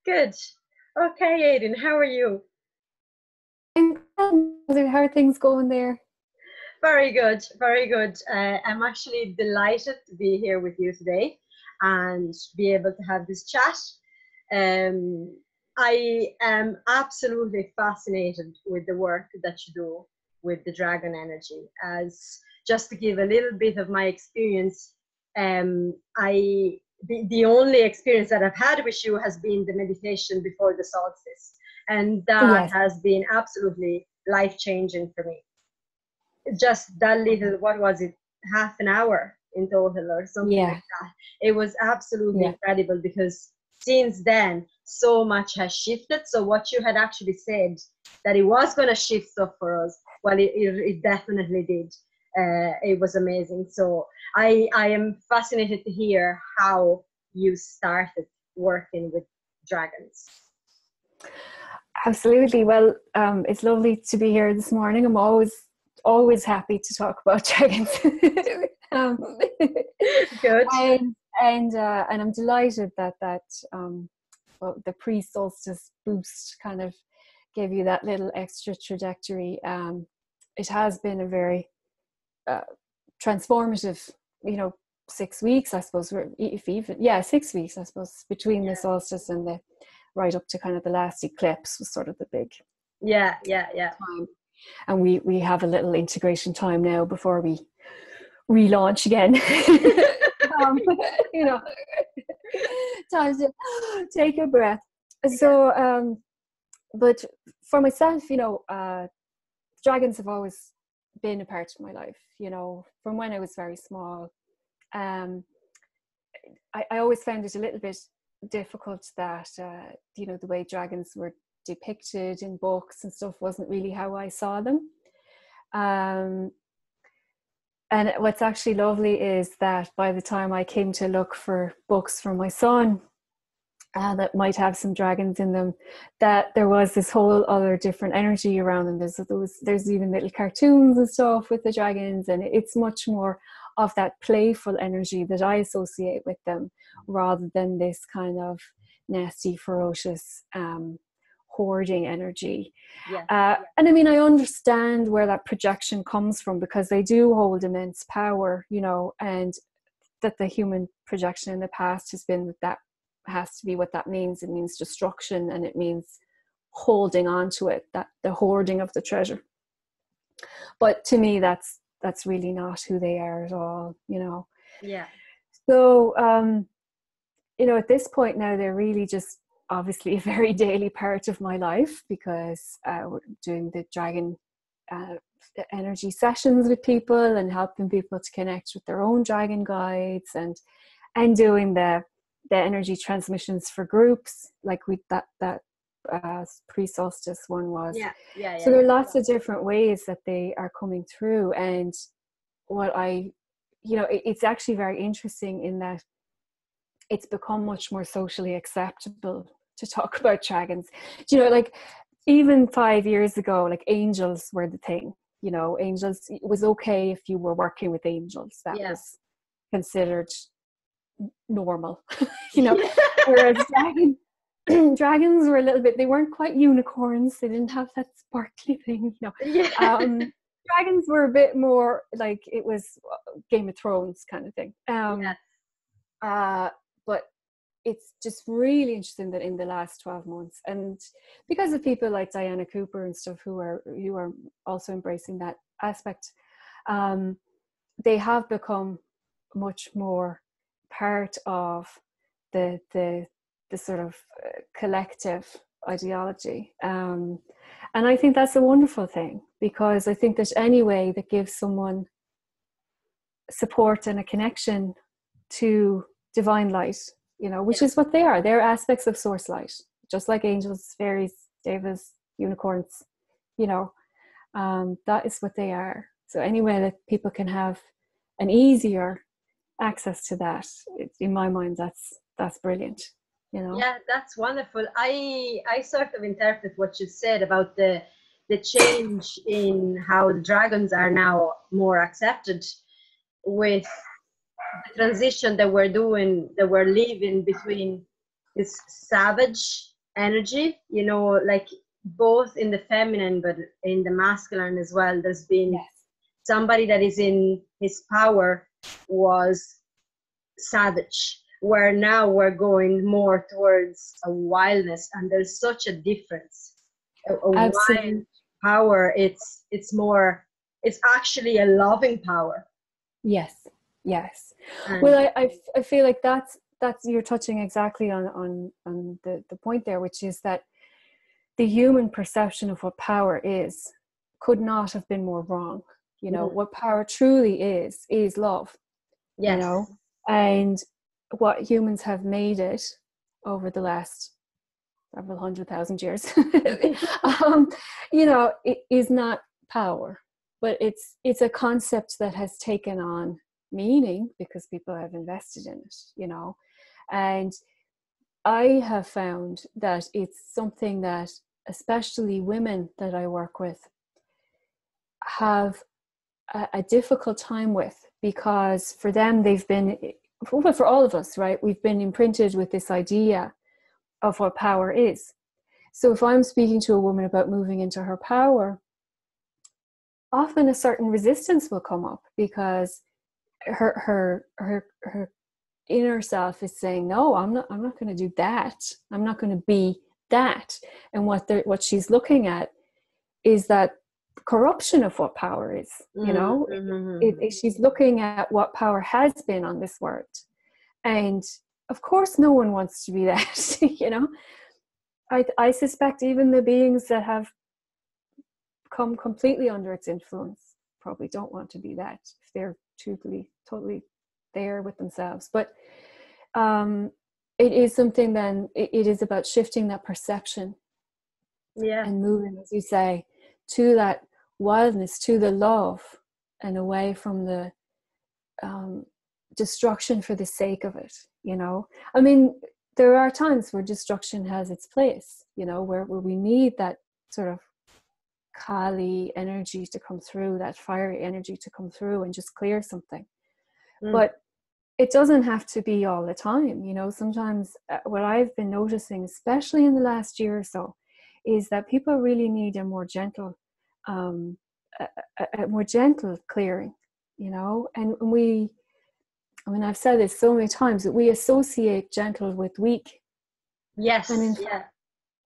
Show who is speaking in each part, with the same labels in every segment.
Speaker 1: Good. Okay, Aidan, how are you?
Speaker 2: And how are things going there?
Speaker 1: Very good, very good. I'm actually delighted to be here with you today and be able to have this chat. Um, I am absolutely fascinated with the work that you do with the dragon energy. As just to give a little bit of my experience, the only experience that I've had with you has been the meditation before the solstice, and that
Speaker 2: Yes.
Speaker 1: has been absolutely life changing for me. Just that little, what was it, half an hour in total or something like
Speaker 2: Yeah.
Speaker 1: that. It was absolutely
Speaker 2: Yeah.
Speaker 1: incredible because since then so much has shifted. So what you had actually said, that it was going to shift stuff for us, well, it definitely did. It was amazing. So I am fascinated to hear how you started working with dragons.
Speaker 2: Absolutely. Well, it's lovely to be here this morning. I'm always happy to talk about dragons. um,
Speaker 1: Good.
Speaker 2: and I'm delighted that well, the pre-solstice boost kind of gave you that little extra trajectory. It has been a very uh, transformative, 6 weeks, I suppose. If even 6 weeks, I suppose, between the
Speaker 1: Yeah.
Speaker 2: solstice and the right up to kind of the last eclipse was sort of the big
Speaker 1: Yeah.
Speaker 2: time. And we have a little integration time now before we relaunch again. um, you know, time to take a breath. So, but for myself, dragons have always been a part of my life. From when I was very small. Um, I always found it a little bit difficult that the way dragons were depicted in books and stuff wasn't really how I saw them. And what's actually lovely is that by the time I came to look for books for my son that might have some dragons in them, that there was this whole other different energy around them. There's even little cartoons and stuff with the dragons, and it's much more of that playful energy that I associate with them, rather than this kind of nasty, ferocious hoarding energy.
Speaker 1: Yeah.
Speaker 2: And I mean, I understand where that projection comes from, because they do hold immense power, and that the human projection in the past has been that has to be what that means. It means destruction, and it means holding on to it, that the hoarding of the treasure. But to me, that's really not who they are at all.
Speaker 1: Yeah.
Speaker 2: So at this point now, they're really just obviously a very daily part of my life, because we're doing the dragon energy sessions with people and helping people to connect with their own dragon guides, and doing the energy transmissions for groups, like that pre-solstice one was. So there are lots of different ways that they are coming through. And it's actually very interesting in that it's become much more socially acceptable to talk about dragons. Like even 5 years ago, like angels were the thing. Angels, it was okay if you were working with angels. That was considered normal. Whereas dragons were a little bit, they weren't quite unicorns. They didn't have that sparkly thing. Dragons were a bit more like it was Game of Thrones kind of thing. But it's just really interesting that in the last 12 months, and because of people like Diana Cooper and stuff who are also embracing that aspect, they have become much more part of the sort of collective ideology. And I think that's a wonderful thing, because I think that any way that gives someone support and a connection to divine light, which is what they are. They're aspects of source light, just like angels, fairies, devas, unicorns, that is what they are. So any way that people can have an easier access to that, in my mind, that's brilliant.
Speaker 1: Yeah, that's wonderful. I sort of interpret what you said about the change in how the dragons are now more accepted, with the transition that we're doing, that we're living between this savage energy, you know, like both in the feminine but in the masculine as well. There's been
Speaker 2: Yes.
Speaker 1: somebody that is in his power was savage, where now we're going more towards a wildness, and there's such a difference. A wild
Speaker 2: Absolutely.
Speaker 1: power, it's more, it's actually a loving power.
Speaker 2: Yes. Yes.
Speaker 1: And
Speaker 2: Well, I feel like that's you're touching exactly on the point there, which is that the human perception of what power is could not have been more wrong. You know,
Speaker 1: mm,
Speaker 2: what power truly is love, you
Speaker 1: yes,
Speaker 2: know, and what humans have made it over the last several 100,000 years, um, you know, it is not power, but it's a concept that has taken on meaning because people have invested in it, you know, and I have found that it's something that especially women that I work with have a difficult time with, because for them they've been, well, for all of us, right, we've been imprinted with this idea of what power is. So if I'm speaking to a woman about moving into her power, often a certain resistance will come up because her inner self is saying, no, I'm not going to do that. I'm not going to be that. And what she's looking at is that corruption of what power is, you know. She's looking at what power has been on this world, and of course no one wants to be that. You know, I suspect even the beings that have come completely under its influence probably don't want to be that if they're totally there with themselves. But it is something, then it is about shifting that perception
Speaker 1: yeah,
Speaker 2: and moving, as you say, to that wildness, to the love, and away from the destruction for the sake of it, you know. I mean, there are times where destruction has its place, you know, where we need that sort of Kali energy to come through, that fiery energy to come through and just clear something.
Speaker 1: mm,
Speaker 2: But it doesn't have to be all the time, you know. Sometimes what I've been noticing, especially in the last year or so, is that people really need a more gentle, um, a more gentle clearing, you know. And I mean, I've said this so many times, that we associate gentle with weak, and in
Speaker 1: yes,
Speaker 2: fact,
Speaker 1: yeah,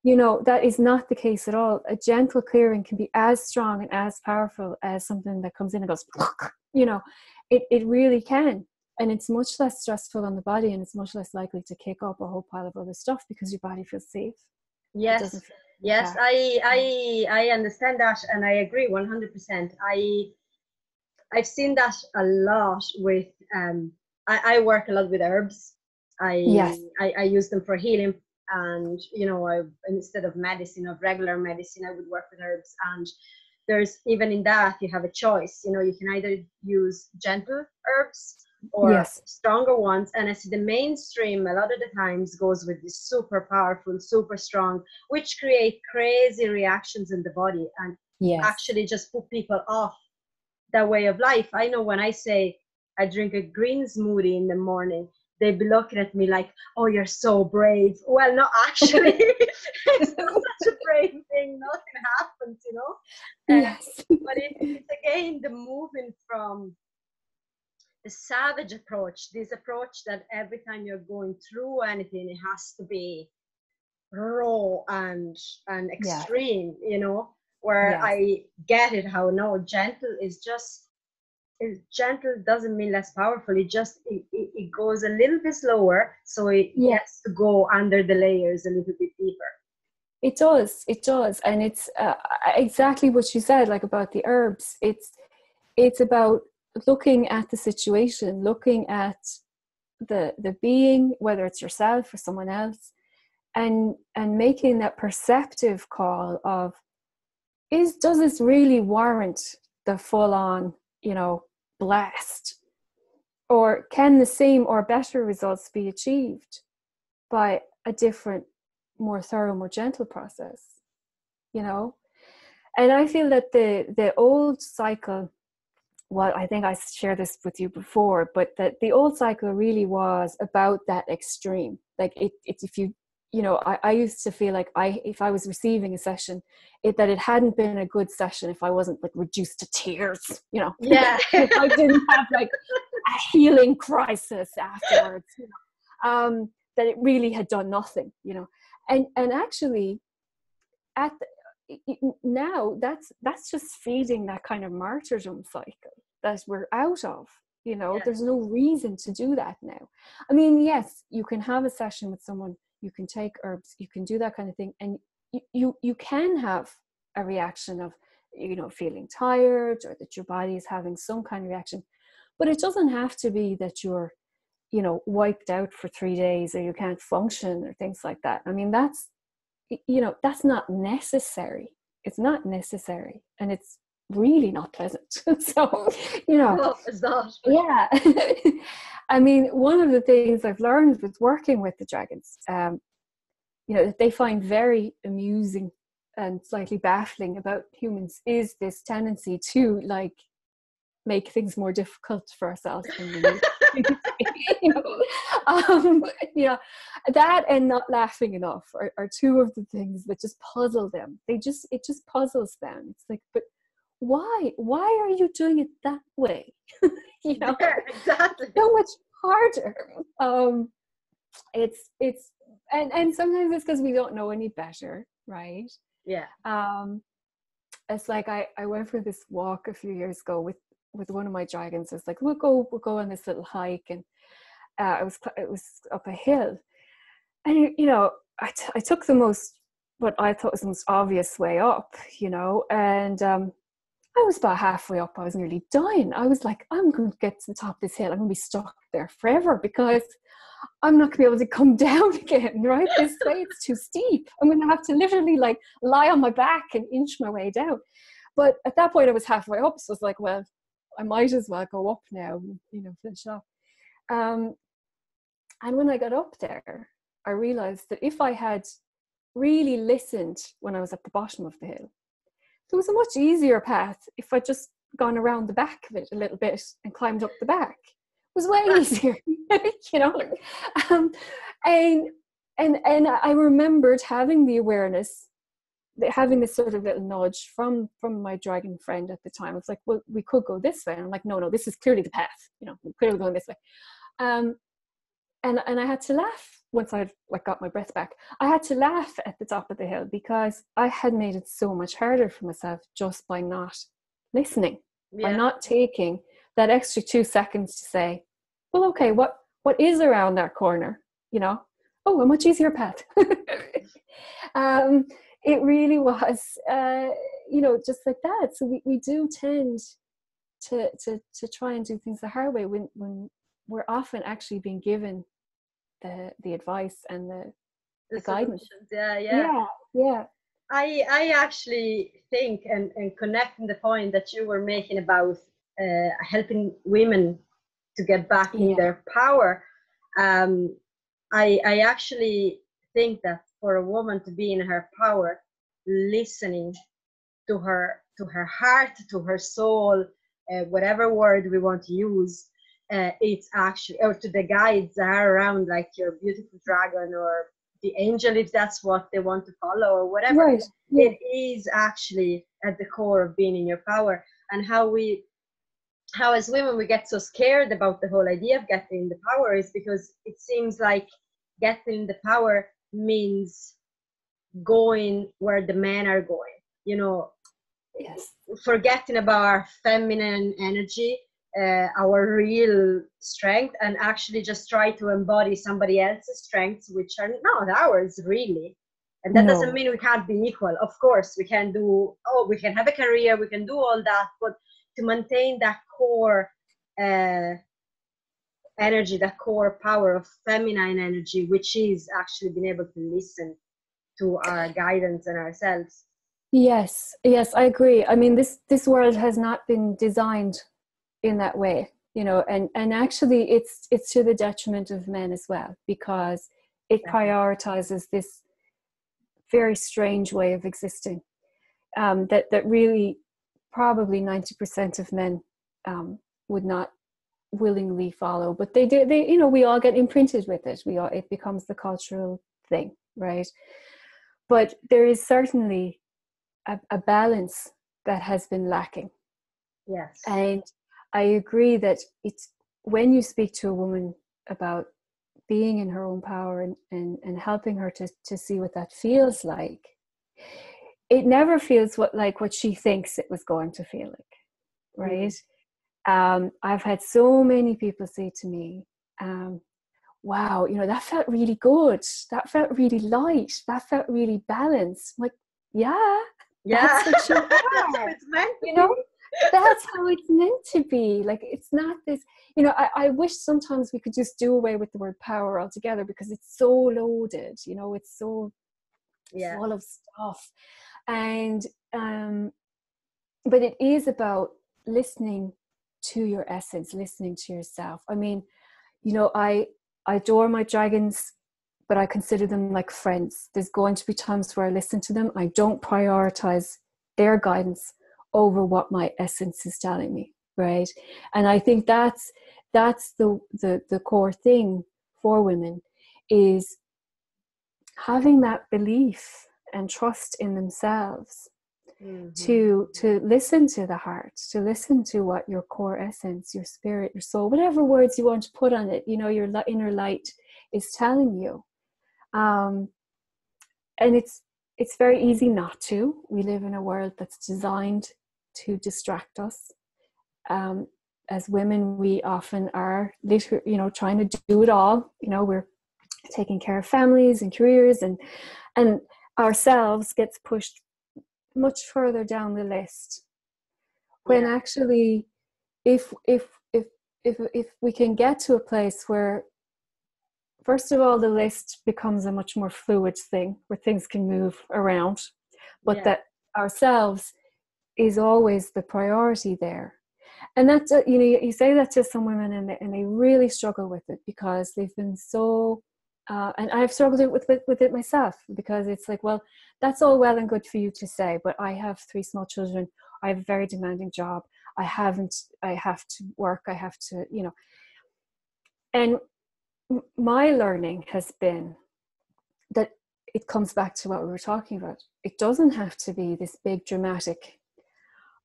Speaker 2: you know, that is not the case at all. A gentle clearing can be as strong and as powerful as something that comes in and goes, you know, it really can. And it's much less stressful on the body, and it's much less likely to kick up a whole pile of other stuff because your body feels safe. It
Speaker 1: yes,
Speaker 2: doesn't feel
Speaker 1: yes.
Speaker 2: attacked.
Speaker 1: I understand that, and I agree 100%. I've seen that a lot with I work a lot with herbs. I,
Speaker 2: Yes.
Speaker 1: I use them for healing, and you know, instead of medicine, of regular medicine, I would work with herbs. And there's, even in that, you have a choice. You know, you can either use gentle herbs or
Speaker 2: Yes.
Speaker 1: stronger ones. And I see the mainstream a lot of the times goes with this super powerful, super strong, which create crazy reactions in the body and
Speaker 2: Yes.
Speaker 1: actually just put people off that way of life. I know when I say I drink a green smoothie in the morning, they be looking at me like, "Oh, you're so brave." Well, not actually. It's not such a brave thing. Nothing happens, you know.
Speaker 2: Yes.
Speaker 1: But it's again the moving from the savage approach, this approach that every time you're going through anything, it has to be raw and
Speaker 2: Yes.
Speaker 1: extreme, you know. Where
Speaker 2: Yes.
Speaker 1: I get it, how no, gentle is just, is gentle doesn't mean less powerful. It just it goes a little bit slower, so it
Speaker 2: Yeah.
Speaker 1: gets to go under the layers a little bit deeper.
Speaker 2: It does. It does. And it's exactly what you said, like about the herbs. It's about looking at the situation, looking at the being, whether it's yourself or someone else, and making that perceptive call of, does this really warrant the full on, you know, blast, or can the same or better results be achieved by a different, more thorough, more gentle process, you know. And I feel that the old cycle, well, I think I shared this with you before, but that the old cycle really was about that extreme. Like it's, if you you know, I used to feel like if I was receiving a session, that it hadn't been a good session if I wasn't like reduced to tears, you know.
Speaker 1: Yeah.
Speaker 2: If I didn't have like a healing crisis afterwards, you know, that it really had done nothing, you know. And actually, now that's just feeding that kind of martyrdom cycle that we're out of. You know,
Speaker 1: Yes.
Speaker 2: there's no reason to do that now. I mean, yes, you can have a session with someone, you can take herbs, you can do that kind of thing, and you can have a reaction of, you know, feeling tired, or that your body is having some kind of reaction, but it doesn't have to be that you're, you know, wiped out for 3 days, or you can't function, or things like that. I mean, that's, you know, that's not necessary. It's not necessary, and it's really not pleasant. So, you know,
Speaker 1: No, it's not.
Speaker 2: yeah. I mean, one of the things I've learned with working with the dragons, you know, that they find very amusing and slightly baffling about humans is this tendency to like make things more difficult for ourselves than we need. You know, you know, that and not laughing enough are two of the things that just puzzle them. It just puzzles them. It's like, but why are you doing it that way? You know,
Speaker 1: Yeah, exactly.
Speaker 2: so much harder. It's and sometimes it's because we don't know any better, right?
Speaker 1: Yeah.
Speaker 2: It's like I went for this walk a few years ago with one of my dragons. It's like we'll go on this little hike, and it was up a hill, and you know, I took the most, what I thought was the most obvious way up, you know, and I was about halfway up. I was nearly dying. I was like, I'm going to get to the top of this hill. I'm going to be stuck there forever because I'm not going to be able to come down again, right? This way it's too steep. I'm going to have to literally like lie on my back and inch my way down. But at that point I was halfway up. So I was like, well, I might as well go up now, you know, finish off. And when I got up there, I realized that if I had really listened when I was at the bottom of the hill, there was a much easier path if I'd just gone around the back of it a little bit and climbed up the back. It was way easier, you know. And I remembered having the awareness, having this sort of little nudge from my dragon friend at the time. It's like, well, we could go this way. And I'm like, no, this is clearly the path. You know, we're clearly going this way. And I had to laugh once I'd like got my breath back. I had to laugh at the top of the hill because I had made it so much harder for myself just by not listening, by not taking that extra 2 seconds to say, well, okay, what is around that corner? You know, oh, a much easier path. It really was, you know, just like that. So we do tend to try and do things the hard way when we're often actually being given the advice and the guidance. Yeah.
Speaker 1: I actually think and connecting the point that you were making about helping women to get back in their power. I actually think that for a woman to be in her power, listening to her heart, to her soul, whatever word we want to use, it's actually, or to the guides that are around, like your beautiful dragon or the angel, if that's what they want to follow or whatever.
Speaker 2: Right. Yeah.
Speaker 1: It is actually at the core of being in your power. And how as women we get so scared about the whole idea of getting the power is because it seems like getting the power means going where the men are going, you know.
Speaker 2: Yes.
Speaker 1: Forgetting about our feminine energy, our real strength, and actually just try to embody somebody else's strengths, which are not ours really. And that doesn't mean we can't be equal. Of course we can we can have a career, we can do all that, but to maintain that core energy, that core power of feminine energy, which is actually being able to listen to our guidance and ourselves.
Speaker 2: Yes, I agree. I mean, this world has not been designed in that way, you know, and actually it's to the detriment of men as well, because it prioritizes this very strange way of existing, that really probably 90% of men would not willingly follow, but they do. You know, we all get imprinted with it. It becomes the cultural thing, right? But there is certainly a balance that has been lacking.
Speaker 1: Yes.
Speaker 2: And I agree that it's when you speak to a woman about being in her own power and helping her to see what that feels like, it never feels like what she thinks it was going to feel like, right? I've had so many people say to me, wow, that felt really good. That felt really light. That felt really balanced. I'm like, yeah, that's what you are.
Speaker 1: That's how it's meant to be.
Speaker 2: That's how it's meant to be. Like, it's not this, I wish sometimes we could just do away with the word power altogether, because it's so loaded, it's so full of stuff. And, but it is about listening to your essence, listening to yourself. I mean, I adore my dragons, but I consider them like friends. There's going to be times where I listen to them. I don't prioritize their guidance over what my essence is telling me, right? And I think that's the core thing for women, is having that belief and trust in themselves, to listen to the heart, to listen to what your core essence, your spirit, your soul, whatever words you want to put on it, your inner light is telling you. And it's very easy not to. We live in a world that's designed to distract us. As women, we often are trying to do it all. We're taking care of families and careers, and ourselves gets pushed much further down the list, when actually if we can get to a place where, first of all, the list becomes a much more fluid thing where things can move around, but that ourselves is always the priority there. And that's you say that to some women, and they really struggle with it, because they've been so and I've struggled with it myself, because it's like, well, that's all well and good for you to say, but I have 3 small children. I have a very demanding job. I have to work. I have to, and my learning has been that it comes back to what we were talking about. It doesn't have to be this big dramatic,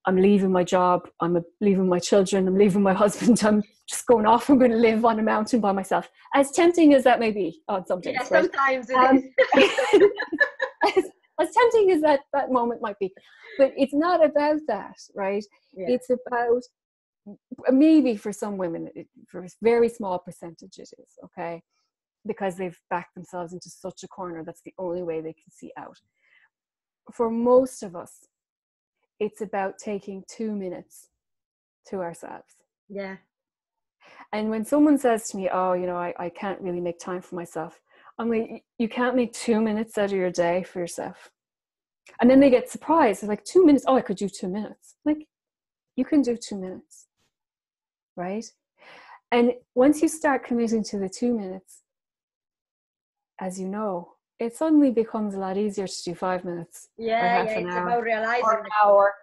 Speaker 2: I'm leaving my job, I'm leaving my children, I'm leaving my husband, I'm just going off, I'm going to live on a mountain by myself. As tempting as that may be on some days.
Speaker 1: Yeah, sometimes it
Speaker 2: is. as tempting as that moment might be. But it's not about that, right? Yeah. It's about, maybe for some women, for a very small percentage it is, okay? Because they've backed themselves into such a corner, that's the only way they can see out. For most of us, it's about taking 2 minutes to ourselves.
Speaker 1: Yeah.
Speaker 2: And when someone says to me, oh, I can't really make time for myself, I'm like, you can't make 2 minutes out of your day for yourself. And then they get surprised. They're like, 2 minutes? Oh, I could do 2 minutes. Like, you can do 2 minutes, right? And once you start committing to the 2 minutes, as you know, it suddenly becomes a lot easier to do 5 minutes.
Speaker 1: Yeah, it's about realizing
Speaker 2: or an hour.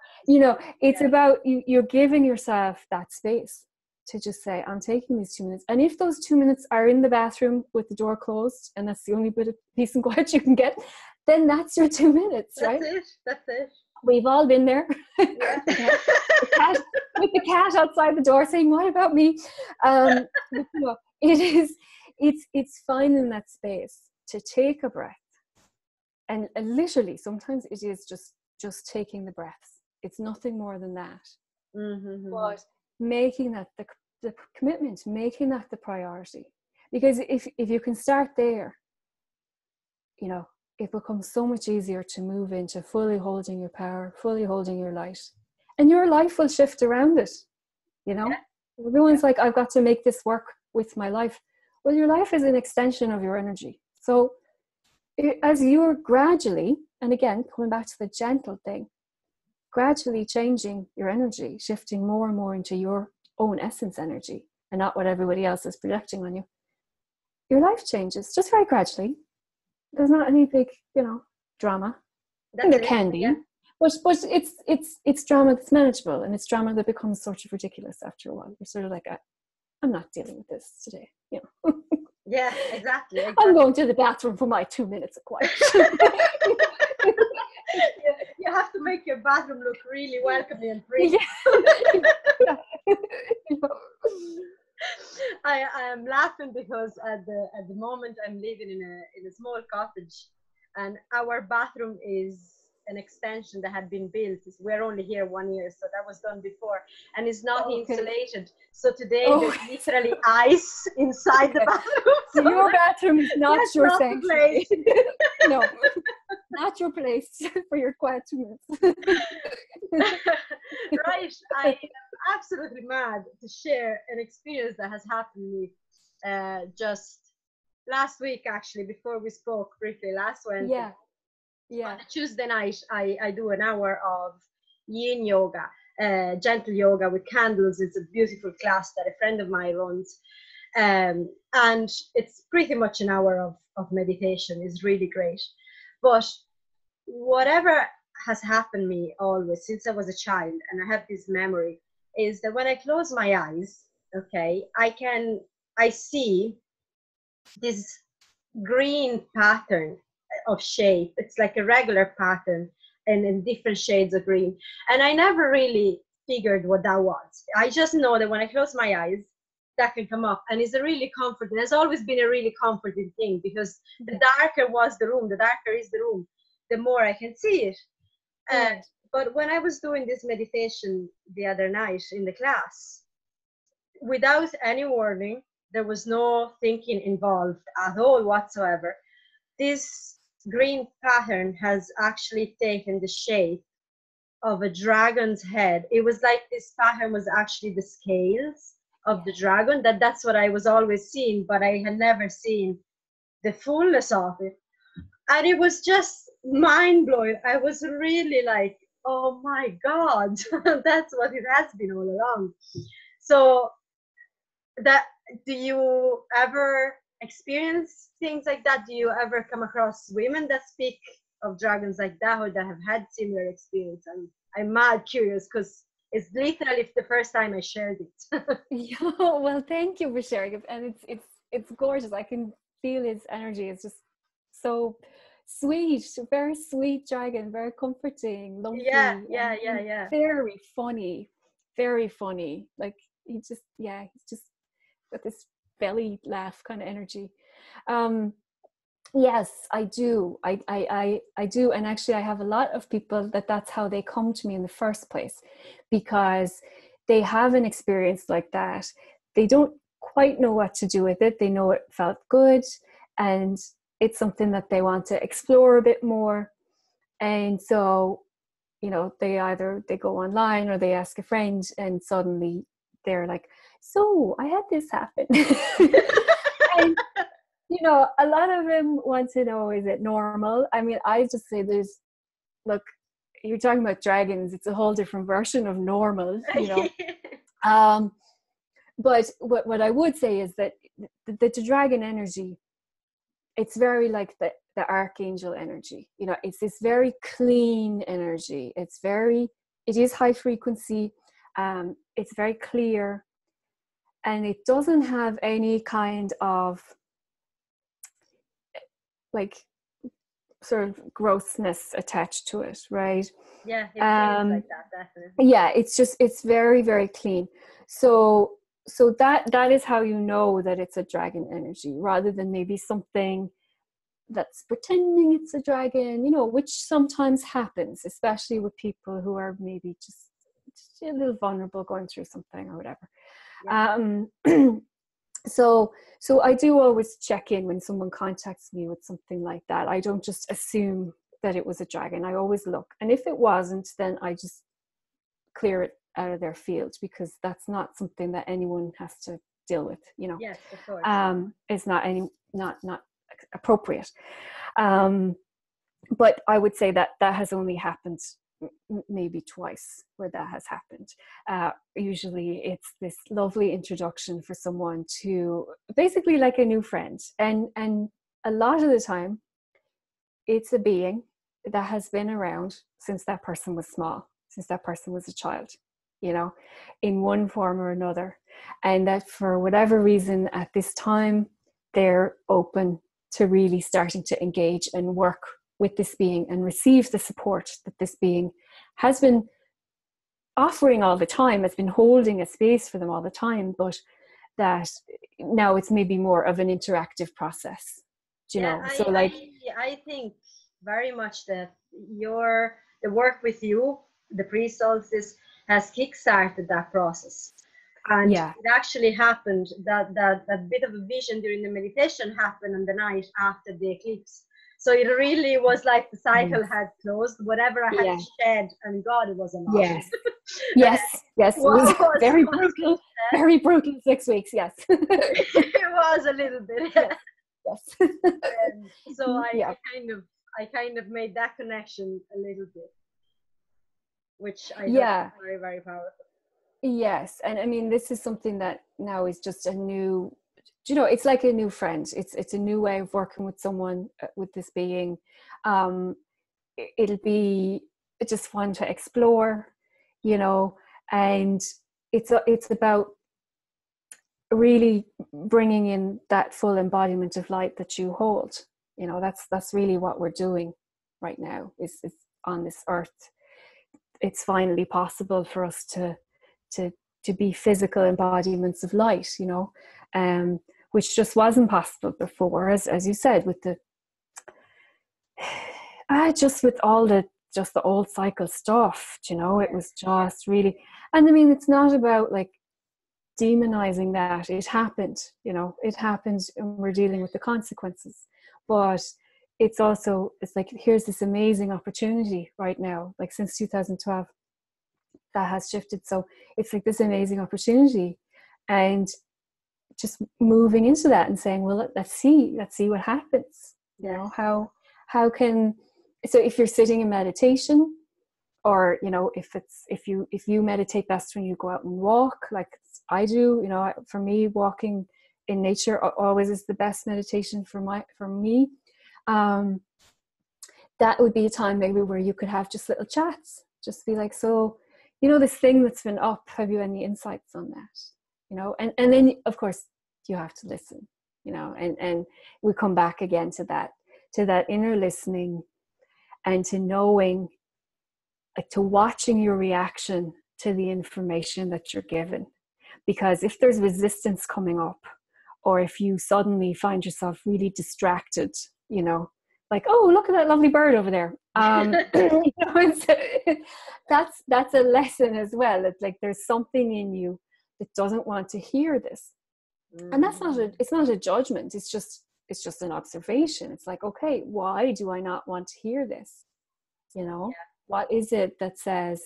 Speaker 2: It's about you're giving yourself that space to just say, I'm taking these 2 minutes. And if those 2 minutes are in the bathroom with the door closed, and that's the only bit of peace and quiet you can get, then that's your 2 minutes, right?
Speaker 1: That's it.
Speaker 2: We've all been there. Yeah. with the cat outside the door saying, what about me? It's finding that space to take a breath. And literally, sometimes it is just taking the breaths. It's nothing more than that. Mm-hmm. But making that the commitment, making that the priority. Because if you can start there, it becomes so much easier to move into fully holding your power, fully holding your light. And your life will shift around it, Yeah. Everyone's like, I've got to make this work with my life. Well, your life is an extension of your energy. So as you're gradually, and again, coming back to the gentle thing, gradually changing your energy, shifting more and more into your own essence energy and not what everybody else is projecting on you, your life changes just very gradually. There's not any big, drama. I think there can be, but it's drama that's manageable, and it's drama that becomes sort of ridiculous after a while. You're sort of like, I'm not dealing with this today,
Speaker 1: Yeah, exactly,
Speaker 2: I'm
Speaker 1: exactly.
Speaker 2: going to the bathroom for my 2 minutes of quiet.
Speaker 1: You have to make your bathroom look really welcoming and pretty.
Speaker 2: Yeah.
Speaker 1: I am laughing because at the moment I'm living in a small cottage, and our bathroom is an extension that had been built. We're only here 1 year, so that was done before, and it's not
Speaker 2: Okay.
Speaker 1: insulated. So today
Speaker 2: Oh,
Speaker 1: there's literally ice inside the
Speaker 2: okay.
Speaker 1: bathroom.
Speaker 2: So your bathroom is not
Speaker 1: That's
Speaker 2: your
Speaker 1: not the
Speaker 2: sanctuary.
Speaker 1: place.
Speaker 2: No, not your place for your quiet 2 minutes.
Speaker 1: Right. I am absolutely mad to share an experience that has happened to me just last week, actually, before we spoke briefly last Wednesday.
Speaker 2: Yeah,
Speaker 1: On
Speaker 2: yeah.
Speaker 1: a Tuesday night, I do an hour of yin yoga, gentle yoga with candles. It's a beautiful class that a friend of mine runs. And it's pretty much an hour of meditation. It's really great. But whatever has happened to me always since I was a child, and I have this memory, is that when I close my eyes, okay, I see this green pattern of shape. It's like a regular pattern and in different shades of green. And I never really figured what that was. I just know that when I close my eyes, that can come up. And it's a really comforting, it's always been a really comforting thing, because the darker was the room, the darker is the room, the more I can see it. Uh,
Speaker 2: Right.
Speaker 1: but when I was doing this meditation the other night in the class, without any warning, there was no thinking involved at all whatsoever. This green pattern has actually taken the shape of a dragon's head. It was like this pattern was actually the scales of the
Speaker 2: Yeah.
Speaker 1: dragon. That's what I was always seeing, but I had never seen the fullness of it. And it was just mind blowing. I was really like, oh my God, that's what it has been all along. So that, do you ever experience things like that? Do you ever come across women that speak of dragons like that, or that have had similar experience? I'm mad curious, because it's literally the first time I shared it.
Speaker 2: Yeah. Well, thank you for sharing it, and it's gorgeous. I can feel his energy. It's just so sweet, very sweet dragon, very comforting,
Speaker 1: Yeah,
Speaker 2: lovely,
Speaker 1: yeah, yeah,
Speaker 2: and
Speaker 1: yeah.
Speaker 2: very funny, very funny. Like he's just got this belly laugh kind of energy. Um, Yes, I do. I do. And actually, I have a lot of people that's how they come to me in the first place, because they have an experience like that. They don't quite know what to do with it. They know it felt good, and it's something that they want to explore a bit more. And so, they go online or they ask a friend, and suddenly they're like, "So I had this happen." And a lot of them want to know, is it normal? I mean, I just say look, you're talking about dragons, it's a whole different version of normal. Um, but what I would say is that the dragon energy, it's very like the archangel energy. It's this very clean energy. It is high frequency. It's very clear, and it doesn't have any kind of like sort of grossness attached to it, right?
Speaker 1: Yeah, it feels like that, definitely.
Speaker 2: Yeah, it's very, very clean. So that is how you know that it's a dragon energy, rather than maybe something that's pretending it's a dragon, which sometimes happens, especially with people who are maybe just a little vulnerable, going through something or whatever.
Speaker 1: Yeah.
Speaker 2: So I do always check in when someone contacts me with something like that. I don't just assume that it was a dragon. I always look, and if it wasn't, then I just clear it out of their field, because that's not something that anyone has to deal with.
Speaker 1: Yes, of course.
Speaker 2: It's not appropriate. But I would say that has only happened maybe twice where that has happened. Usually it's this lovely introduction for someone to basically like a new friend, and a lot of the time it's a being that has been around since that person was small, since that person was a child, in one form or another, and that for whatever reason at this time they're open to really starting to engage and work with this being and receive the support that this being has been offering all the time, has been holding a space for them all the time, but that now it's maybe more of an interactive process, you know. So like
Speaker 1: I think very much that the work with you, the pre-solstice, has kick-started that process. And
Speaker 2: yeah,
Speaker 1: it actually happened that bit of a vision during the meditation happened on the night after the eclipse. So it really was like the cycle had closed. Whatever I had
Speaker 2: yeah,
Speaker 1: shed, and God, it was a lot.
Speaker 2: yes, yes, it was very brutal, very brutal 6 weeks. Yes,
Speaker 1: it was a little bit.
Speaker 2: yes.
Speaker 1: So I kind of made that connection a little bit, which I thought was very, very powerful.
Speaker 2: Yes, and I mean, this is something that now is just a new, you know, it's like a new friend. It's a new way of working with someone, with this being. It'll be just fun to explore, you know, and it's about really bringing in that full embodiment of light that you hold. You know, that's really what we're doing right now. Is on this earth. It's finally possible for us to be physical embodiments of light, you know, which just wasn't possible before, as you said, with the just with all the old cycle stuff, you know. It was just really, and I mean, it's not about like demonizing that. It happened, you know, it happened, and we're dealing with the consequences. But it's also, it's like, here's this amazing opportunity right now, like since 2012 that has shifted. So it's like this amazing opportunity, and just moving into that and saying, well, let's see what happens. You know, how can, so if you're sitting in meditation, or, you know, if you meditate best when you go out and walk, like I do, you know, for me, walking in nature always is the best meditation for me. That would be a time maybe where you could have just little chats, just be like, so, you know, this thing that's been up, have you any insights on that? You know, and then of course you have to listen, you know, and we come back again to that inner listening, and to knowing, like, to watching your reaction to the information that you're given. Because if there's resistance coming up, or if you suddenly find yourself really distracted, you know, like, oh, look at that lovely bird over there. You know, that's a lesson as well. It's like there's something in you that doesn't want to hear this. And that's it's not a judgment. It's just an observation. It's like, okay, why do I not want to hear this? You know, what is it that says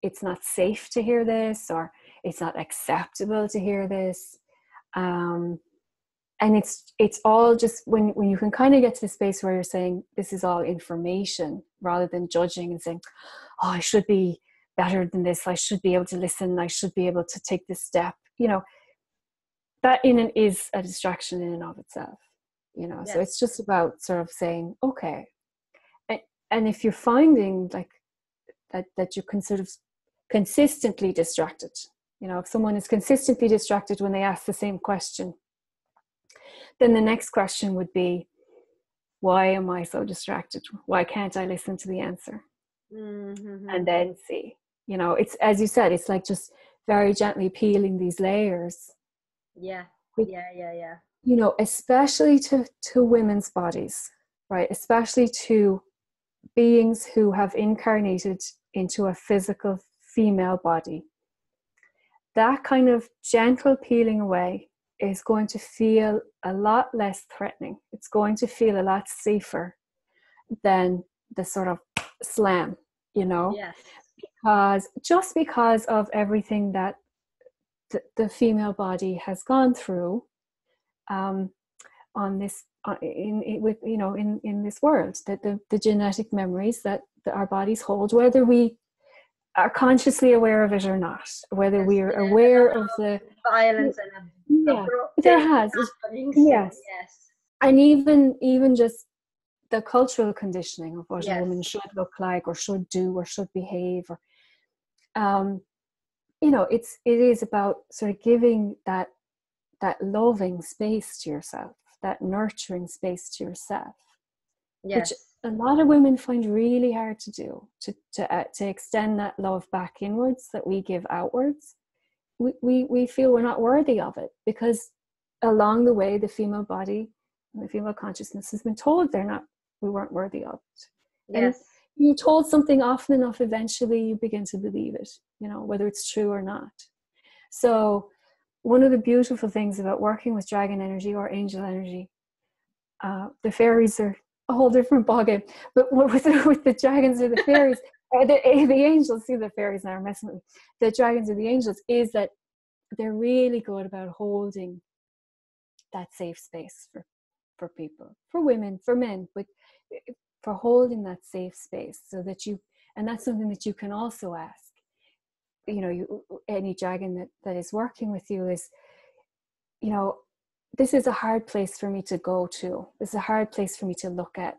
Speaker 2: it's not safe to hear this, or it's not acceptable to hear this? And it's all just when you can kind of get to the space where you're saying this is all information, rather than judging and saying, oh, I should be better than this, I should be able to listen, I should be able to take this step, you know, that in and is a distraction in and of itself, you know. So it's just about sort of saying, okay, and if you're finding like that you're sort of consistently distracted, you know, if someone is consistently distracted when they ask the same question, then the next question would be, why am I so distracted? Why can't I listen to the answer? Mm-hmm. And then see, you know, it's, as you said, it's like just very gently peeling these layers.
Speaker 1: Yeah.
Speaker 2: You know, especially to women's bodies, right? Especially to beings who have incarnated into a physical female body. That kind of gentle peeling away is going to feel a lot less threatening. It's going to feel a lot safer than the sort of slam, you know, because of everything that the female body has gone through on this with, you know, in this world, that the genetic memories that our bodies hold, whether we are consciously aware of it or not, whether we are aware of the
Speaker 1: violence and
Speaker 2: there has and even just the cultural conditioning of what a woman should look like, or should do, or should behave, or you know, it is about sort of giving that loving space to yourself, that nurturing space to yourself, which
Speaker 1: Yes.
Speaker 2: a lot of women find really hard to do, to extend that love back inwards that we give outwards. We feel we're not worthy of it, because along the way the female body and the female consciousness has been told we weren't worthy of it. And
Speaker 1: Yes.
Speaker 2: you told something often enough, eventually you begin to believe it, whether it's true or not. So one of the beautiful things about working with dragon energy or angel energy, the fairies are a whole different ballgame, but with the dragons or the fairies, the angels, see, the fairies now are messing with me, the dragons or the angels, is that they're really good about holding that safe space for people, for women, for men, but for holding that safe space, so that and that's something that you can also ask, any dragon that is working with you is, this is a hard place for me to go to. This is a hard place for me to look at.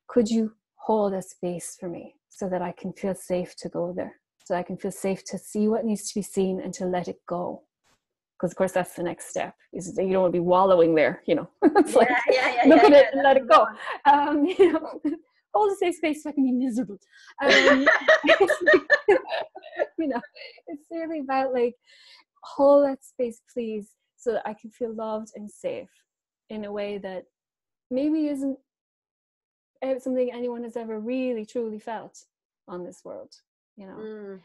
Speaker 2: Could you hold a space for me so that I can feel safe to go there? So I can feel safe to see what needs to be seen and to let it go. Because, of course, that's the next step. Is that you don't want to be wallowing there, It's look at it and let it go. Hold a safe space so I can be miserable. It's really about hold that space, please, so that I can feel loved and safe in a way that maybe isn't something anyone has ever really truly felt on this world. No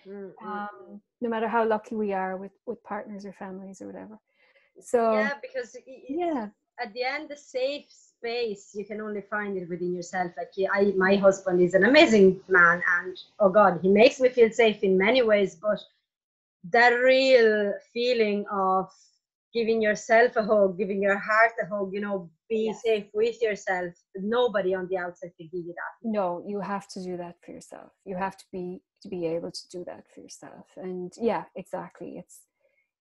Speaker 2: matter how lucky we are with partners or families or whatever. So
Speaker 1: because at the end, the safe space, you can only find it within yourself. My husband is an amazing man, and oh God, he makes me feel safe in many ways, but that real feeling of giving yourself a hug, giving your heart a hug, be safe with yourself. Nobody on the outside can give you that.
Speaker 2: No, you have to do that for yourself. You have to be able to do that for yourself. And yeah, exactly.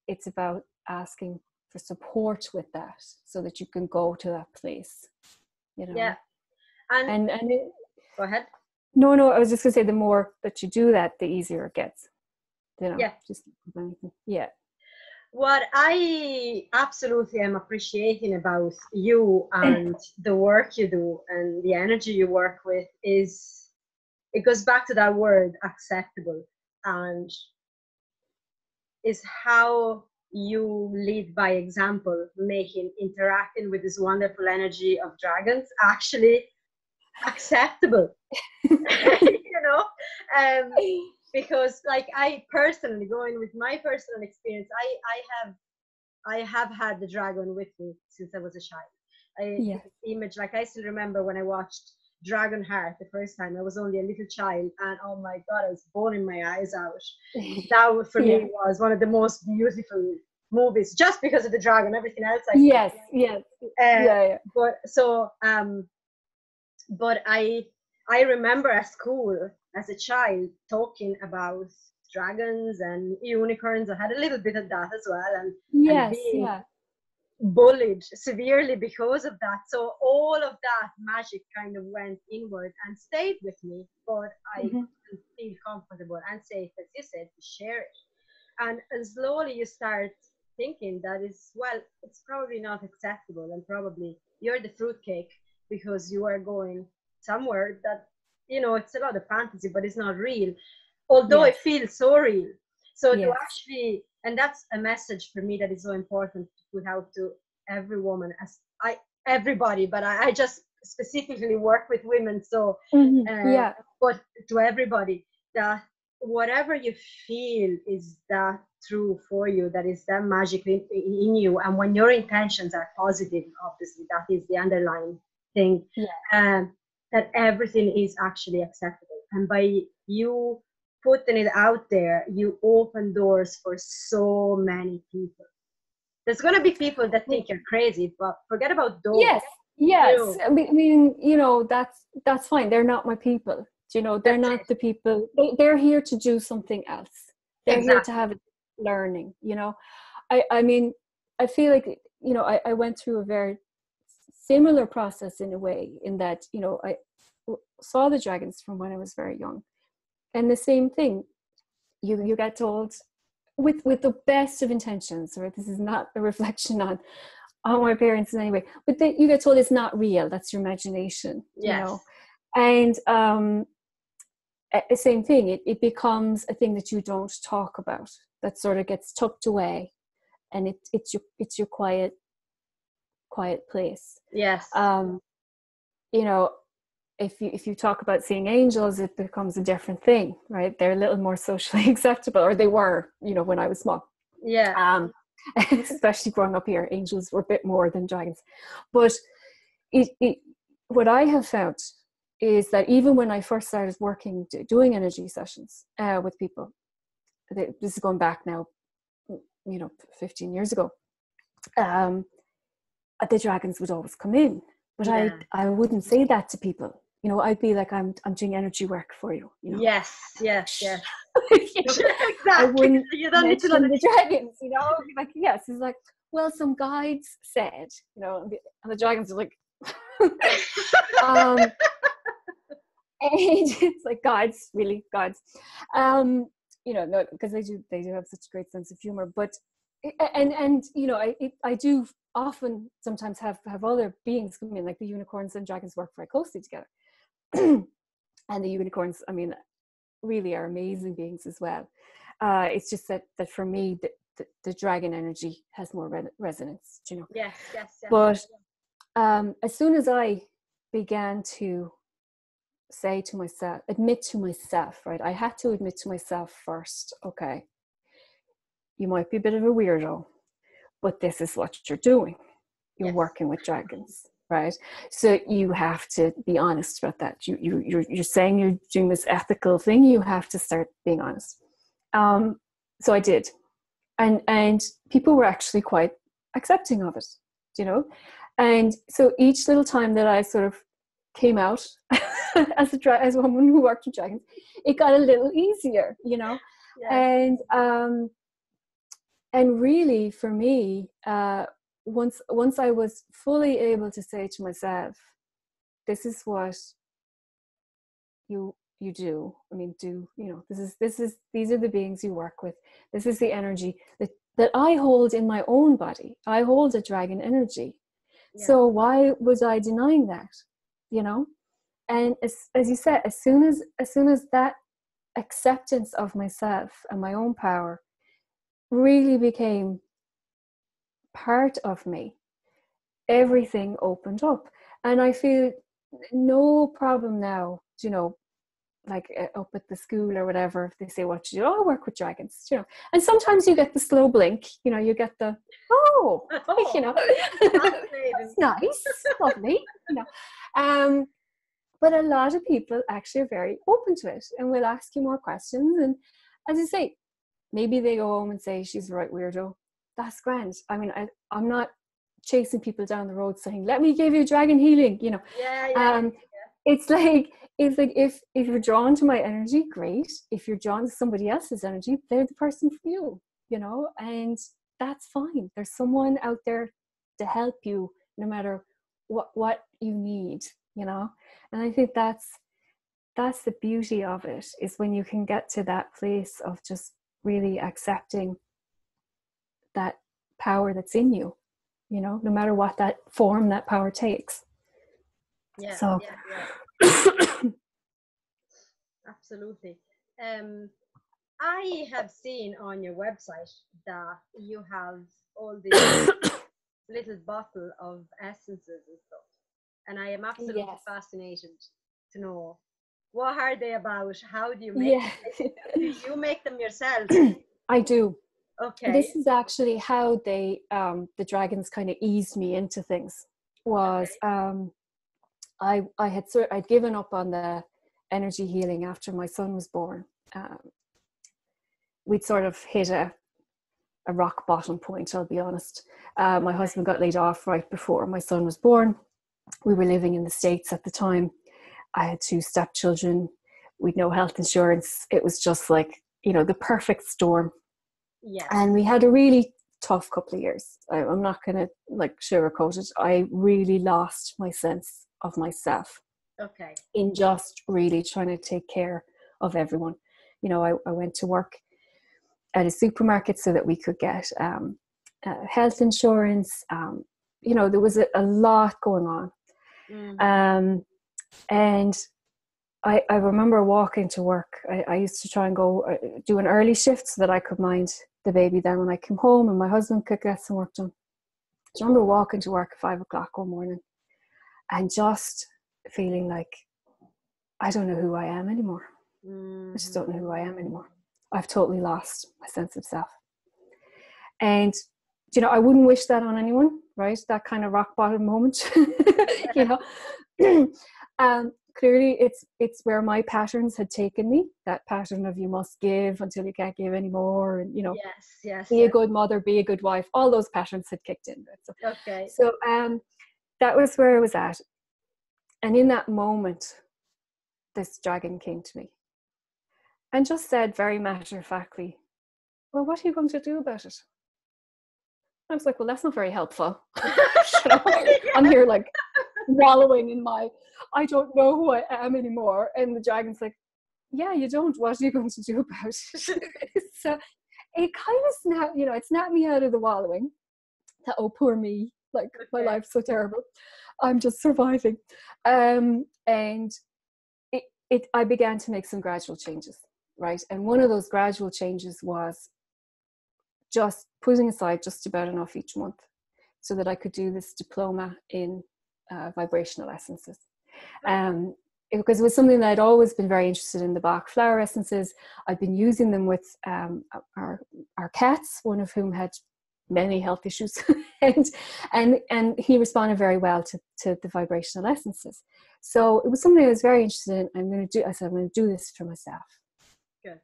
Speaker 2: It's about asking for support with that, so that you can go to that place.
Speaker 1: Yeah.
Speaker 2: And
Speaker 1: go ahead.
Speaker 2: No, I was just gonna say, the more that you do that, the easier it gets. Yeah.
Speaker 1: What I absolutely am appreciating about you and the work you do and the energy you work with is, it goes back to that word, acceptable, and is how you lead by example, interacting with this wonderful energy of dragons actually acceptable. Because I personally, going with my personal experience, I have had the dragon with me since I was a child. This image, I still remember when I watched Dragon Heart the first time. I was only a little child, and oh my God, I was bawling my eyes out. That for me was one of the most beautiful movies, just because of the dragon. Everything else, but I remember at school as a child talking about dragons and unicorns. I had a little bit of that as well, and being bullied severely because of that. So all of that magic kind of went inward and stayed with me, but I couldn't feel comfortable and safe, as you said, to share it. And slowly you start thinking that it's probably not acceptable, and probably you're the fruitcake because you are going somewhere that, it's a lot of fantasy, but it's not real, although it feels so real. So to actually, and that's a message for me that is so important to put out to every woman, everybody, but I just specifically work with women. So, but to everybody, that whatever you feel is that true for you, that is that magic in you. And when your intentions are positive, obviously that is the underlying thing, that everything is actually acceptable. And by you putting it out there, you open doors for so many people. There's going to be people that think you're crazy, but forget about those.
Speaker 2: Yes. I mean, that's fine. They're not my people. They're not the people. They're here to do something else. They're here to have learning. I mean, I feel like I went through a very similar process in a way, in that I saw the dragons from when I was very young, and the same thing. You get told with the best of intentions, right? This is not a reflection on on my parents in any way. But then you get told it's not real. That's your imagination, you
Speaker 1: Yes.
Speaker 2: know. And the same thing, it becomes a thing that you don't talk about, that sort of gets tucked away, and it's your quiet place.
Speaker 1: Yes.
Speaker 2: You know, if you talk about seeing angels, it becomes a different thing, right? They're a little more socially acceptable, or they were, you know, when I was small.
Speaker 1: Yeah.
Speaker 2: Especially growing up here, angels were a bit more than dragons. But what I have found is that even when I first started doing energy sessions with people, this is going back now, you know, 15 years ago, the dragons would always come in, but I wouldn't say that to people. You know, I'd be like, I'm doing energy work for you. You know?
Speaker 1: Yes. Exactly.
Speaker 2: I wouldn't
Speaker 1: You don't need to
Speaker 2: mention the dragons. You know, like, yes, it's like, well, some guides said, you know, and the dragons are like, and it's like, guides, really, guides. You know, no, because they do have such a great sense of humor. But and you know, I do often sometimes have other beings come in, like the unicorns and dragons work very closely together. And the unicorns, I mean, really are amazing beings as well. It's just that for me, the dragon energy has more resonance, you know.
Speaker 1: Yes.
Speaker 2: But as soon as I began to admit to myself, right? I had to admit to myself first, okay, you might be a bit of a weirdo, but this is what you're doing. You're working with dragons, right? So you have to be honest about that. You're saying you're doing this ethical thing. You have to start being honest. So I did, and people were actually quite accepting of it, you know. And so each little time that I sort of came out as a woman who worked with dragons, it got a little easier, you know. Yes. And really for me, once I was fully able to say to myself, this is what you do. I mean, you know, these are the beings you work with. This is the energy that I hold in my own body. I hold a dragon energy. Yeah. So why was I denying that? You know? And as you said, as soon as that acceptance of myself and my own power really became part of me, everything opened up. And I feel no problem now, you know, like up at the school or whatever, if they say what you do, I work with dragons, you know. And sometimes you get the slow blink, you know, you get the, you know, that's nice, lovely, you know. But a lot of people actually are very open to it and will ask you more questions. And as you say, maybe they go home and say, she's the right weirdo. That's grand. I mean, I'm not chasing people down the road saying, let me give you dragon healing, you know. It's like if you're drawn to my energy, great. If you're drawn to somebody else's energy, they're the person for you, you know, and that's fine. There's someone out there to help you no matter what you need, you know. And I think that's the beauty of it, is when you can get to that place of just really accepting that power that's in you, you know, no matter what that form that power takes.
Speaker 1: Absolutely. I have seen on your website that you have all these little bottle of essences and stuff, and I am absolutely fascinated to know, what are they about? How do you make them? Do you make them yourself?
Speaker 2: I do.
Speaker 1: Okay.
Speaker 2: This is actually how they the dragons kind of eased me into things. Was I'd given up on the energy healing after my son was born. We'd sort of hit a rock bottom point, I'll be honest. My husband got laid off right before my son was born. We were living in the States at the time. I had 2 stepchildren with no health insurance. It was just like, you know, the perfect storm.
Speaker 1: Yeah.
Speaker 2: And we had a really tough couple of years. I'm not going to like sugarcoat it. I really lost my sense of myself.
Speaker 1: Okay.
Speaker 2: In just really trying to take care of everyone. You know, I went to work at a supermarket so that we could get health insurance. you know, there was a lot going on. And I remember walking to work. I used to try and go do an early shift so that I could mind the baby then when I came home and my husband could get some work done. I remember walking to work at 5 o'clock one morning and just feeling like, I don't know who I am anymore. I just don't know who I am anymore. I've totally lost my sense of self. And, you know, I wouldn't wish that on anyone, right? That kind of rock bottom moment, you know. Clearly it's where my patterns had taken me, that pattern of you must give until you can't give anymore, and, you know, be a good mother, be a good wife, all those patterns had kicked in. So that was where I was at. And in that moment, this dragon came to me and just said very matter-of-factly, well, what are you going to do about it? I was like, well, that's not very helpful. You know, I'm here like wallowing in my, I don't know who I am anymore. And the dragon's like, yeah, you don't. What are you going to do about it? So it kind of snapped, you know, it snapped me out of the wallowing. That, oh, poor me. Like, my life's so terrible. I'm just surviving. And I began to make some gradual changes, right? And one of those gradual changes was just putting aside just about enough each month so that I could do this diploma in vibrational essences. Because it was something that I'd always been very interested in, the Bach flower essences. I'd been using them with our cats, one of whom had many health issues, and he responded very well to the vibrational essences. So it was something I was very interested in. I said, I'm going to do this for myself.
Speaker 1: Good.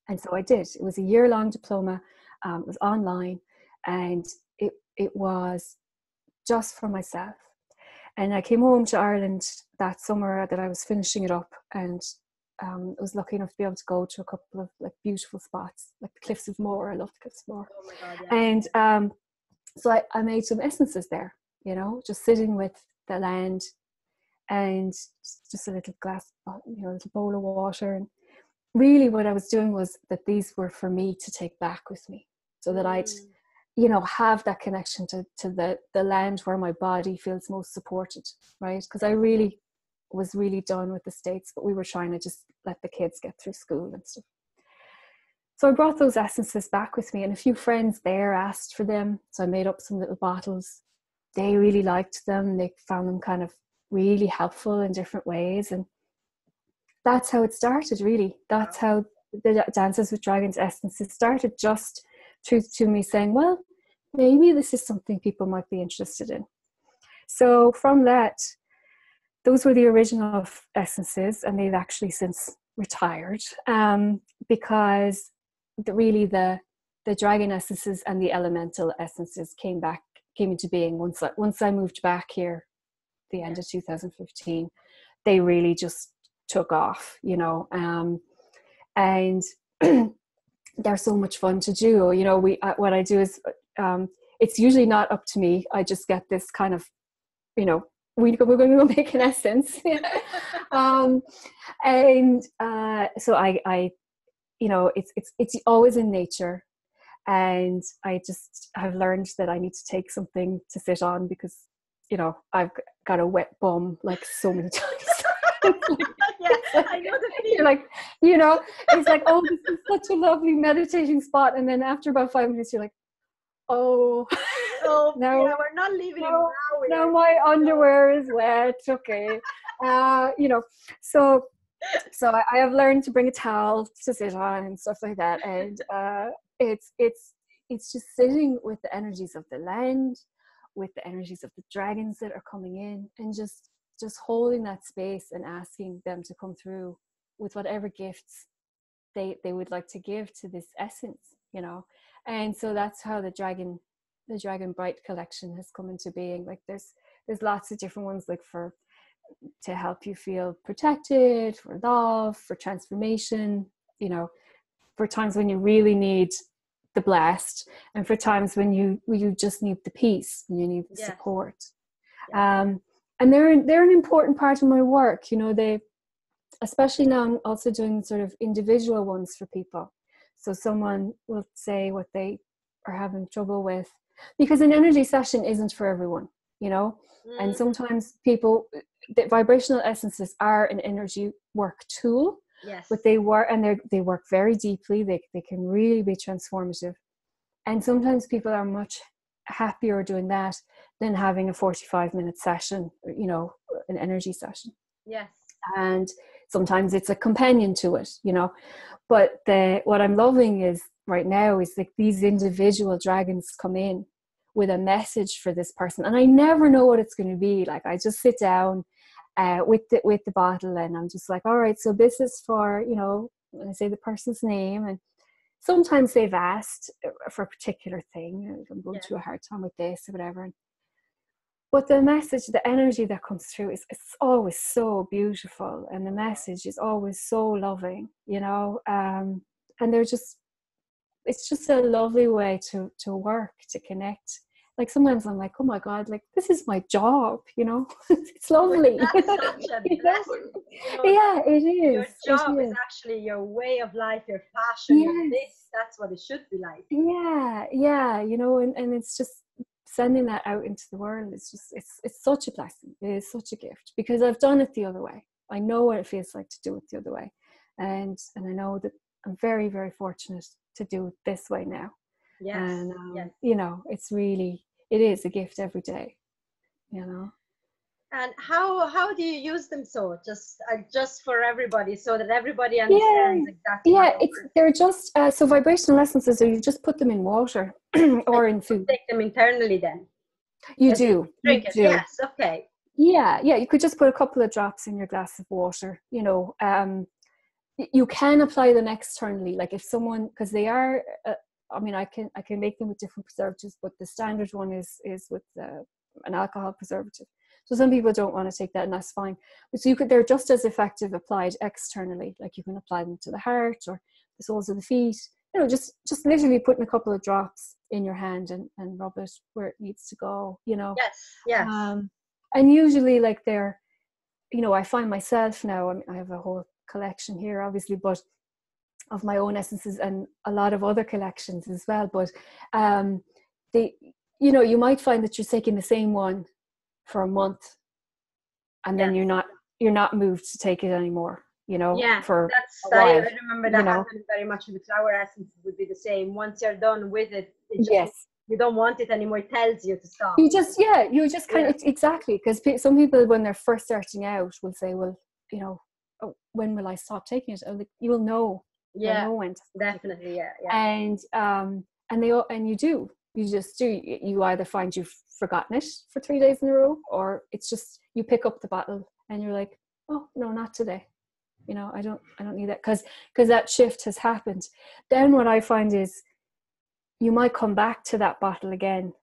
Speaker 2: And so I did. It was a year-long diploma. It was online, and it was just for myself. And I came home to Ireland that summer that I was finishing it up, and I was lucky enough to be able to go to a couple of like beautiful spots, like the Cliffs of Moher. I love the Cliffs of Moher.
Speaker 1: Oh my God, yeah.
Speaker 2: And so I made some essences there, you know, just sitting with the land and just a little glass, you know, a little bowl of water. And really what I was doing was that these were for me to take back with me, so that I'd, you know, have that connection to the land where my body feels most supported, right? Because I really was really done with the States, but we were trying to just let the kids get through school and stuff. So I brought those essences back with me, and a few friends there asked for them. So I made up some little bottles. They really liked them. They found them kind of really helpful in different ways. And that's how it started, really. That's how the Dances with Dragons essences started, just through to me saying, well, maybe this is something people might be interested in. So from that, those were the original essences, and they've actually since retired, because the dragon essences and the elemental essences came into being once I moved back here the end of 2015. They really just took off, you know, and they're so much fun to do. You know, what I do is it's usually not up to me. I just get this kind of, you know, we're going to go make an essence. So I you know, it's always in nature, and I've learned that I need to take something to sit on, because, you know, I've got a wet bum like so many times.
Speaker 1: Yeah, I know the feeling.
Speaker 2: You're like, you know, it's like, oh, this is such a lovely meditating spot, and then after about 5 minutes you're like, oh no,
Speaker 1: yeah, we're not leaving it now.
Speaker 2: Now my underwear is wet. Okay. You know, so I have learned to bring a towel to sit on and stuff like that, and it's just sitting with the energies of the land, with the energies of the dragons that are coming in, and just holding that space and asking them to come through with whatever gifts they would like to give to this essence, you know. And so that's how the Dragon Bright collection has come into being. Like there's lots of different ones, like to help you feel protected, for love, for transformation, you know, for times when you really need the blessed, and for times when you just need the peace and you need the support. And they're an important part of my work, you know. They, especially now I'm also doing sort of individual ones for people. So someone will say what they are having trouble with, because an energy session isn't for everyone. you know. And
Speaker 1: Mm.
Speaker 2: sometimes people, the vibrational essences are an energy work tool,
Speaker 1: Yes.
Speaker 2: but they work very deeply. They can really be transformative. And sometimes people are much happier doing that than having a 45-minute session, you know, an energy session.
Speaker 1: Yes.
Speaker 2: And sometimes it's a companion to it, you know. But what I'm loving is right now is like these individual dragons come in with a message for this person, and I never know what it's going to be. Like, I just sit down with the bottle, and I'm just like, all right, so this is for, you know, and I say the person's name, and sometimes they've asked for a particular thing. I'm going through a hard time with this or whatever. But the message, the energy that comes through it's always so beautiful, and the message is always so loving, you know. And it's just a lovely way to work, to connect. Like sometimes I'm like, oh my God, like this is my job, you know. It's lovely.
Speaker 1: That's such a blessing. You know,
Speaker 2: Yeah, it is.
Speaker 1: your job is actually your way of life, your passion, your
Speaker 2: Yes.
Speaker 1: this. That's what it should be like.
Speaker 2: Yeah, you know, and it's just sending that out into the world. It's just it's such a blessing. It is such a gift, because I've done it the other way. I know what it feels like to do it the other way, and I know that I'm very, very fortunate to do it this way now.
Speaker 1: Yes.
Speaker 2: And
Speaker 1: Yes.
Speaker 2: you know, it is a gift every day, you know.
Speaker 1: And how do you use them? So just for everybody, so that everybody understands exactly how it works.
Speaker 2: They're just so vibrational essences, or you just put them in water or in food.
Speaker 1: Take them internally then.
Speaker 2: You
Speaker 1: As
Speaker 2: do.
Speaker 1: drink
Speaker 2: You
Speaker 1: it.
Speaker 2: do.
Speaker 1: Yes. Okay.
Speaker 2: Yeah, you could just put a couple of drops in your glass of water, you know. You can apply them externally, like if someone, because they are I mean, I can make them with different preservatives, but the standard one is with an alcohol preservative. So some people don't want to take that, and that's fine. But so they're just as effective applied externally. Like you can apply them to the heart or the soles of the feet, you know, just literally putting a couple of drops in your hand and rub it where it needs to go, you know.
Speaker 1: Yes.
Speaker 2: And usually, like, they're, you know, I find myself now, I mean, I have a whole collection here obviously, but of my own essences, and a lot of other collections as well, but they, you know, you might find that you're taking the same one for a month, and then you're not moved to take it anymore, you know. For a while,
Speaker 1: I remember that happened very much with the flower essence. It would be the same. Once you're done with it, you don't want it anymore. It tells you to stop.
Speaker 2: You just kind of, exactly, because some people, when they're first starting out, will say, well, you know, oh, when will I stop taking it? Like, you will know. You'll know when to stop.
Speaker 1: Definitely.
Speaker 2: And you just do. You either find you've forgotten it for 3 days in a row, or it's just you pick up the bottle and you're like, oh no, not today. You know, I don't need that, because that shift has happened. Then what I find is you might come back to that bottle again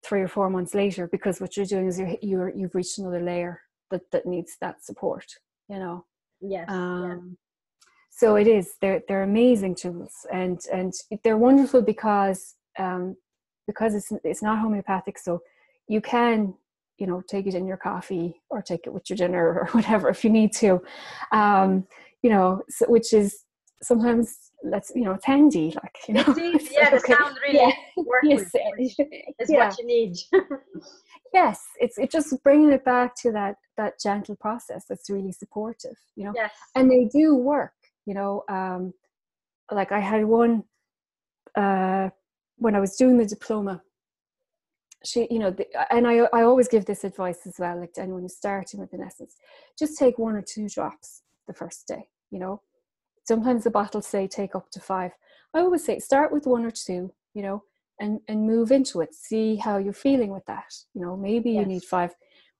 Speaker 2: 3 or 4 months later, because what you're doing is you've reached another layer that needs that support, you know.
Speaker 1: Yes.
Speaker 2: So it is. They're amazing tools, and they're wonderful because it's not homeopathic, so you can, you know, take it in your coffee or take it with your dinner or whatever if you need to, you know, so, which is sometimes, it's handy, like, you know.
Speaker 1: It's easy. The sound really work with is what you need.
Speaker 2: Yes, it's just bringing it back to that gentle process that's really supportive, you know.
Speaker 1: Yes.
Speaker 2: And they do work, you know. Like I had one when I was doing the diploma. She, you know, and I always give this advice as well, like to anyone who's starting with an essence, just take 1 or 2 drops the first day, you know. Sometimes the bottles say take up to 5. I always say start with 1 or 2, you know, and move into it. See how you're feeling with that. You know, maybe you need 5,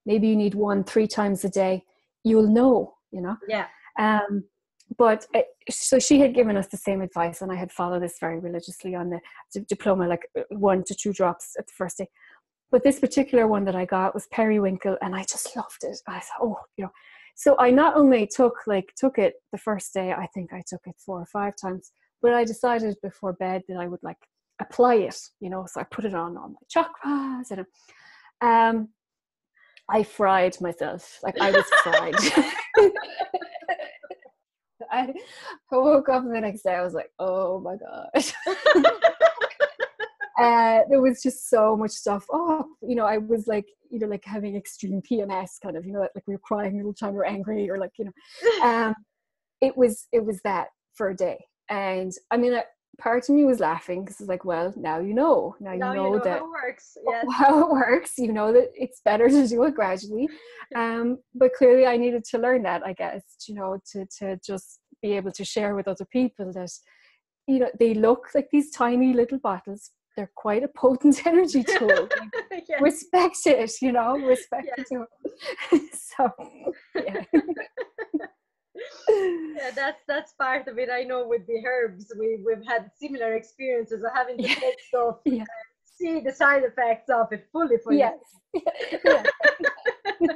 Speaker 2: maybe you need 1 3 times a day. You'll know, you know.
Speaker 1: Yeah.
Speaker 2: But so she had given us the same advice, and I had followed this very religiously on the diploma, like 1 to 2 drops at the first day. But this particular one that I got was periwinkle, and I just loved it. I thought, oh, you know. So I not only took it the first day, I think I took it 4 or 5 times, but I decided before bed that I would like apply it, you know. So I put it on all my chakras, and I fried myself. Like, I was fried. I woke up the next day, I was like, oh my God. There was just so much stuff. Oh, you know, I was like, like having extreme PMS kind of, like we were crying all the time, we're angry, or like, it was that for a day. And I mean, part of me was laughing because it's like, well, now you know that
Speaker 1: how it works. Yes.
Speaker 2: how it works. You know that it's better to do it gradually. But clearly I needed to learn that, I guess, to just be able to share with other people that, they look like these tiny little bottles. They're quite a potent energy tool. Like,
Speaker 1: Yes.
Speaker 2: Respect it, respect
Speaker 1: Yes.
Speaker 2: it. So, yeah.
Speaker 1: Yeah, that's part of it. I know with the herbs, we've had similar experiences of having to take stuff, see the side effects of it fully for
Speaker 2: yes. Yeah. You're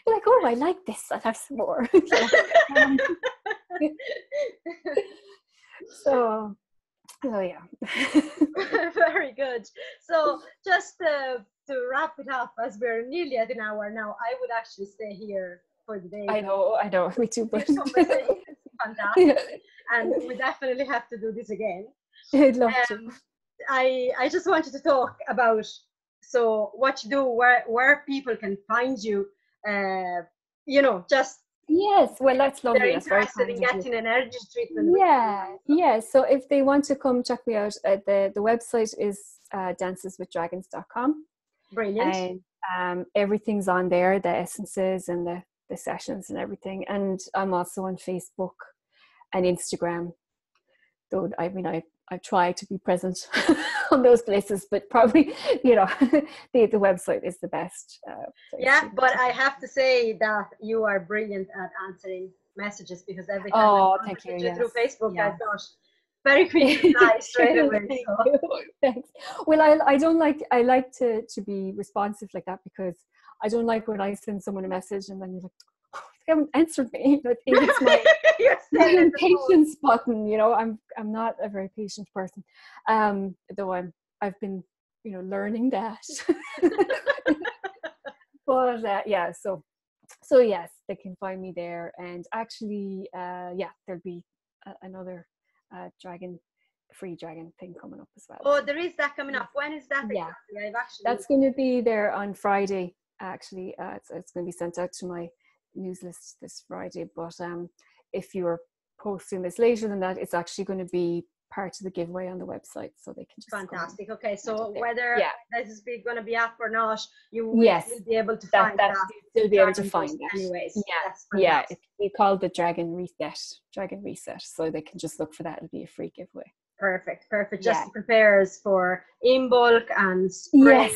Speaker 2: like, oh, I like this. I'll have some more. So yeah.
Speaker 1: Very good. So just to wrap it up, as we're nearly at an hour now, I would actually stay here for the day.
Speaker 2: I know, me too. But
Speaker 1: conversation is fantastic, and we definitely have to do this again.
Speaker 2: I'd love to.
Speaker 1: I just wanted to talk about what you do, where people can find you. Just
Speaker 2: yes. Well, that's lovely.
Speaker 1: they're
Speaker 2: That's very
Speaker 1: interested in getting an energy treatment.
Speaker 2: Yeah. So if they want to come check me out, the website is danceswithdragons.com.
Speaker 1: Brilliant.
Speaker 2: And everything's on there, the essences and the sessions and everything. And I'm also on Facebook and Instagram. Though I try to be present on those places, but probably the website is the best.
Speaker 1: But I have to say that you are brilliant at answering messages, because every time
Speaker 2: thank you.
Speaker 1: through Facebook, I got very quick reply straight away.
Speaker 2: Thanks. Well, I like to be responsive like that, because I don't like when I send someone a message and then you're like, they haven't answered me. I think it's my impatience button. I'm not a very patient person, though I've been learning that. But so yes, they can find me there. And actually there'll be another free dragon thing coming up as well.
Speaker 1: Oh, there is that coming up. When is that exactly?
Speaker 2: That's going to be there on Friday. Actually, it's going to be sent out to my news list this Friday, but if you're posting this later than that, it's actually going to be part of the giveaway on the website, so they can just
Speaker 1: fantastic. Okay, so whether this is going to be up or not, you will be able to
Speaker 2: find that. You'll be able to find that
Speaker 1: anyways.
Speaker 2: We call the dragon reset, so they can just look for that. It'll be a free giveaway.
Speaker 1: Perfect. Just prepares for in bulk and spring.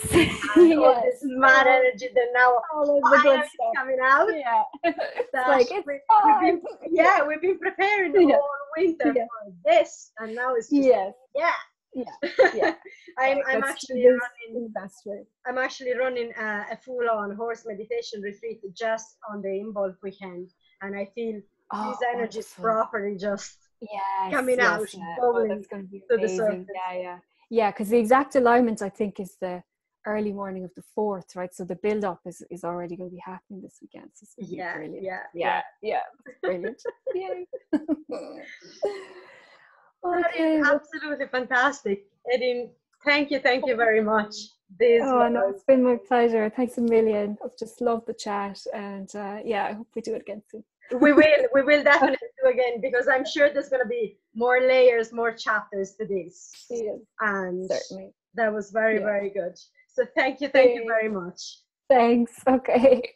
Speaker 1: All this mad energy that now
Speaker 2: all of the good stuff
Speaker 1: coming out. We've been preparing all winter for this, and now it's just I'm actually running the best way. I'm actually running a full-on horse meditation retreat just on the in bulk weekend, and I feel these energies properly just coming out, bubbling to the surface.
Speaker 2: Because the exact alignment, I think, is the early morning of the 4th, right? So the build up is already going to be happening this weekend. So it's going to be brilliant. Brilliant.
Speaker 1: That is absolutely fantastic. Aodaoin, thank you very much.
Speaker 2: It's been my pleasure. Thanks a million. I've just loved the chat, and I hope we do it again soon.
Speaker 1: We will definitely do again, because I'm sure there's going to be more layers, more chapters to this. And certainly that was very, very good. So thank you very much.
Speaker 2: Thanks. Okay.